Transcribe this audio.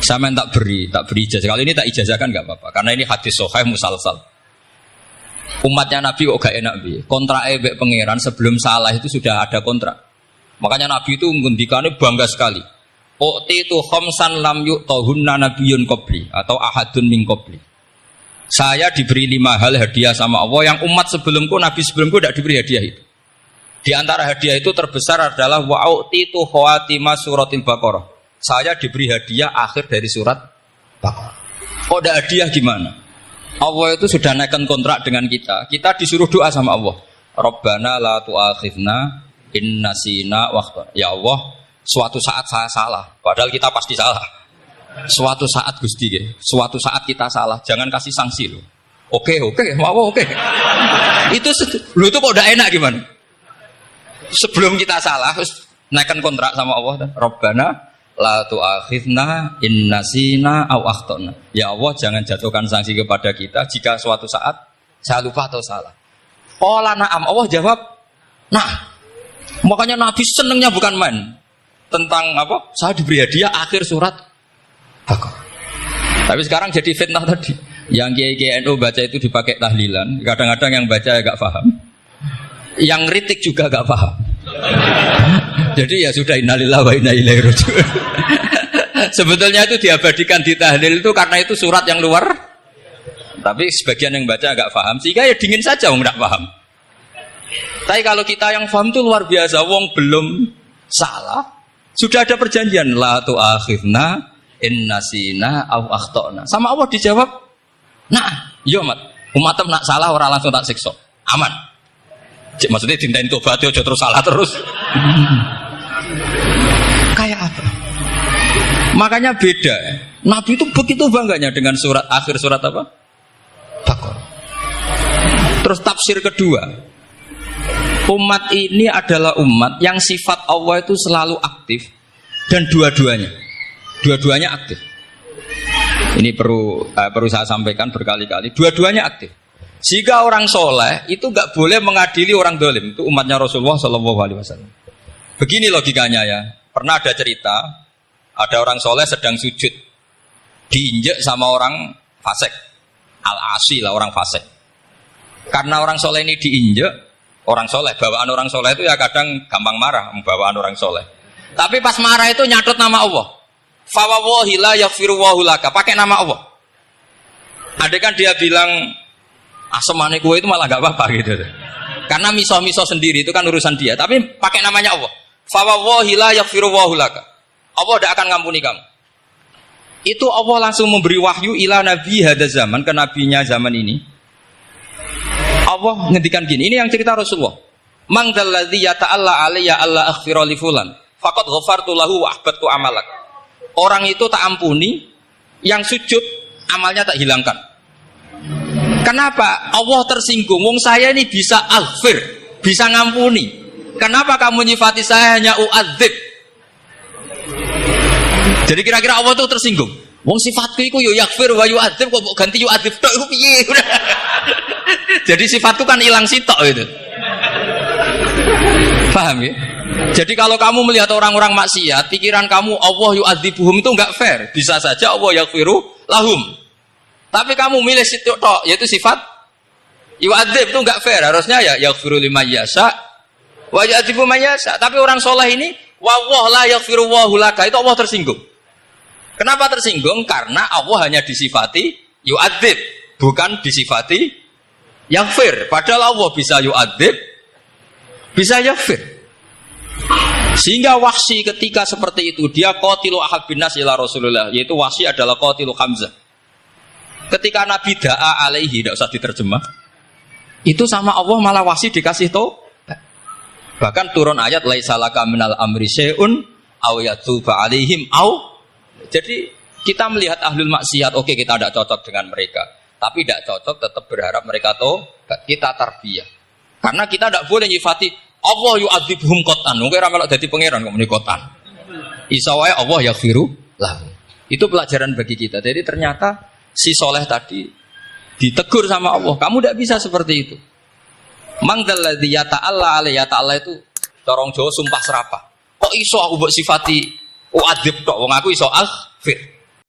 Sama tak beri ijazah. Kalau ini tak ijazahkan nggak apa-apa, karena ini hadis sahih musalsal. Umatnya Nabi kok gak enak bi. Kontrak ebek pangeran sebelum salah itu sudah ada kontrak. Makanya Nabi itu ngendikannya bangga sekali. U'titu khamsan lam yu'tahunna nabiyyun qabli atau ahadun min qabli. Saya diberi 5 hal hadiah sama Allah yang umat sebelumku, Nabi sebelumku tidak diberi hadiah itu. Di antara hadiah itu terbesar adalah wa'u'titu khawatima suratil Baqarah. Saya diberi hadiah akhir dari surat Baqarah. Kok ada hadiah gimana? Allah itu sudah naikkan kontrak dengan kita. Kita disuruh doa sama Allah. Rabbana la tu'akhidna in nasina wa akhtana. Ya Allah, suatu saat saya salah. Padahal kita pasti salah. Suatu saat Gusti, suatu saat kita salah. Jangan kasih sanksi loh. Oke, mau oke. Itu lu itu kok udah enak gimana? Sebelum kita salah, terus naikkan kontrak sama Allah. Rabbana la tu'akhidna in nasina aw akhtana. Ya Allah, jangan jatuhkan sanksi kepada kita jika suatu saat saya lupa atau salah. Qala na'am, Allah jawab, nah. Makanya Nabi senengnya bukan main tentang apa? Saya diberi hadiah akhir surat Baqarah. Tapi sekarang jadi fitnah tadi. Yang kiai NU baca itu dipakai tahlilan, kadang-kadang yang baca agak paham. Yang kritik juga agak paham. Jadi ya sudah, innalillahi wa inna ilaihi raji'un. Sebetulnya itu diabadikan di tahlil itu karena itu surat yang luar. Tapi sebagian yang baca agak paham, sehingga ya dingin saja wong enggak paham. Tapi kalau kita yang paham itu luar biasa, wong belum salah, sudah ada perjanjian la tu'akhidna in nasina aw akhtana. Sama Allah dijawab, nah, yo umatem nak salah ora langsung tak siksa. Aman. Maksudnya dintain tobat aja terus salah terus. Kayak apa? Makanya beda. Nabi itu begitu bangganya dengan surat akhir surat apa? Baqarah. Terus tafsir kedua, umat ini adalah umat yang sifat Allah itu selalu aktif dan dua-duanya aktif. Ini perlu saya sampaikan berkali-kali. Dua-duanya aktif. Jika orang soleh itu nggak boleh mengadili orang dolim. Itu umatnya Rasulullah Shallallahu Alaihi Wasallam. Begini logikanya ya. Pernah ada cerita, ada orang soleh sedang sujud, diinjek sama orang fasik, al-asi lah orang fasik. Karena orang soleh ini diinjek, orang soleh, bawaan orang soleh itu ya kadang gampang marah, bawaan orang soleh. Tapi pas marah itu nyatut nama Allah. Fawawahi la yaghfirullahu laka, pakai nama Allah. Ada kan dia bilang asemane kue itu malah gak apa-apa gitu. Karena miso-miso sendiri itu kan urusan dia, tapi pakai namanya Allah. Fawawahi la yaghfirullahu laka. Allah tidak akan ngampuni kamu. Itu Allah langsung memberi wahyu ila nabi hada zaman, ke nabinya zaman ini. Allah ngendikan gini, ini yang cerita Rasulullah. Mang dalladzi yata'alla alayya alla aghfira li fulan, faqad ghafartu lahu wa ahbattu amalak. Orang itu tak ampuni, yang sujud amalnya tak hilangkan. Kenapa? Allah tersinggung. Wong saya ini bisa aghfir, bisa ngampuni. Kenapa kamu nyifati saya hanya u'adzib? Jadi kira-kira Allah itu tersinggung. Wong sifatku itu yo yaghfir wa yu'adzib, kok ganti yu'adzib tok iku piye? Jadi sifatku kan hilang sitok itu. Paham ya? Jadi kalau kamu melihat orang-orang maksiat, pikiran kamu Allah yu'adzibuhum itu enggak fair. Bisa saja Allah yaghfiru lahum. Tapi kamu milih sitok tok, yaitu sifat yu'adzib itu enggak fair. Harusnya ya yaghfiru liman yasha wa yu'adzibu man yasha. Tapi orang soleh ini wallahu la yaghfiru wallahu laka, itu Allah tersinggung. Kenapa tersinggung? Karena Allah hanya disifati yu'adzib, bukan disifati yaghfir. Padahal Allah bisa yu'adzib, bisa yaghfir. Sehingga Wahsy ketika seperti itu, dia qatilu ahad bin nas ila Rasulullah, yaitu Wahsy adalah qatilu Hamzah. Ketika Nabi da'a alaihi, tidak usah diterjemah, itu sama Allah malah Wahsy dikasih tahu. Bahkan turun ayat laisa laka minal amri syai'un aw yatuba alaihim aw. Jadi kita melihat ahlul maksiat, oke, kita tidak cocok dengan mereka, tapi tidak cocok tetap berharap mereka tobat. Kita tarbiyah. Karena kita tidak boleh nyifati Allah yu'adzibhum qatan. Mungkin ora melok dadi pangeran kok muni qatan. Isa wae Allah yaghfiru lah. Itu pelajaran bagi kita. Jadi ternyata si soleh tadi ditegur sama Allah, kamu tidak bisa seperti itu. Mangdalladzi yata'alla alaihi, yata'alla itu corong Jawa sumpah serapah. Kok iso aku mbok sifati u'adzib tok, wong aku iso aghfir.